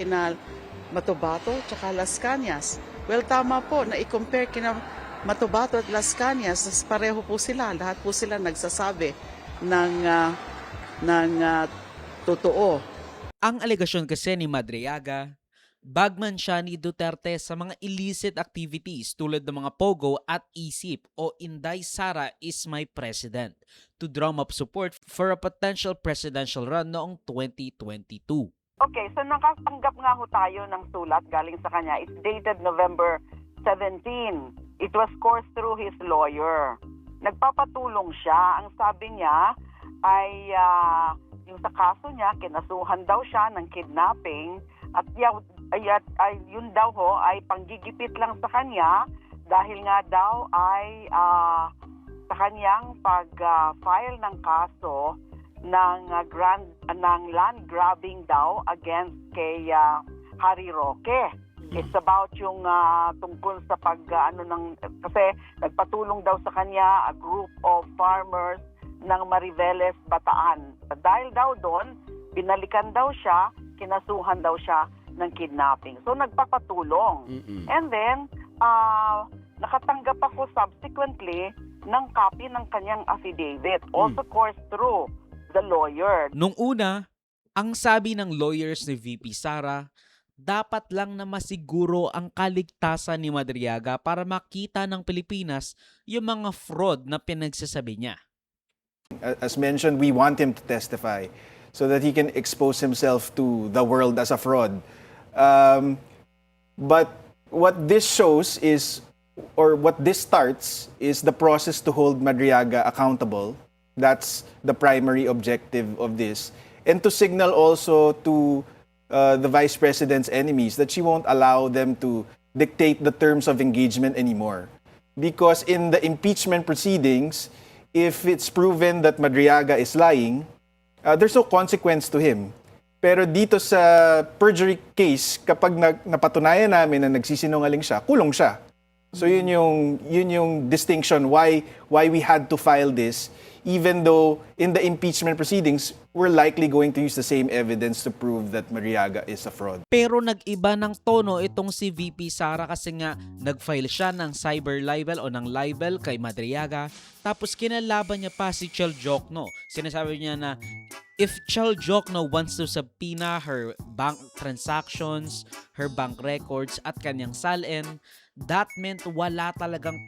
kina Matobato tsaka Las Cañas. Well, tama po na i-compare kina Matobato at Las Cañas, pareho po sila, lahat po sila nagsasabi ng totoo. Ang alegasyon kasi ni Madriaga, bagman siya ni Duterte sa mga illicit activities tulad ng mga POGO at ISIP o Inday Sara is my president to drum up support for a potential presidential run noong 2022. Okay, so nakatanggap nga ho tayo ng sulat galing sa kanya. It's dated November 17. It was coursed through his lawyer. Nagpapatulong siya. Ang sabi niya ay yung sa kaso niya, kinasuhan daw siya ng kidnapping at yun daw ho ay panggigipit lang sa kanya dahil nga daw ay sa kanyang pag-file ng kaso ng land grabbing daw against kay Harry Roque. It's about yung tungkol sa kasi nagpatulong daw sa kanya a group of farmers ng Mariveles, Bataan. Dahil daw doon, binalikan daw siya, kinasuhan daw siya ng kidnapping. So nagpapatulong. And then, nakatanggap ako subsequently ng copy ng kanyang affidavit. Also coursed through the lawyer. Nung una, ang sabi ng lawyers ni VP Sara, dapat lang na masiguro ang kaligtasan ni Madriaga para makita ng Pilipinas yung mga fraud na pinagsasabi niya. As mentioned, we want him to testify so that he can expose himself to the world as a fraud. But what this shows is, or what this starts, is the process to hold Madriaga accountable. That's the primary objective of this. And to signal also to the Vice President's enemies that she won't allow them to dictate the terms of engagement anymore. Because in the impeachment proceedings, if it's proven that Madriaga is lying, there's no consequence to him. Pero dito sa perjury case, kapag napatunayan namin na nagsisinungaling siya, kulong siya. So yun yung distinction why we had to file this, even though in the impeachment proceedings, we're likely going to use the same evidence to prove that Madriaga is a fraud. Pero nag-iba ng tono itong si VP Sara kasi nga nag-file siya ng cyber libel o ng libel kay Madriaga, tapos kinalaban niya pa si Chel Jokno. Sinasabi niya na if Chel Jokno wants to subpoena her bank transactions, her bank records at kanyang salin, that meant wala talagang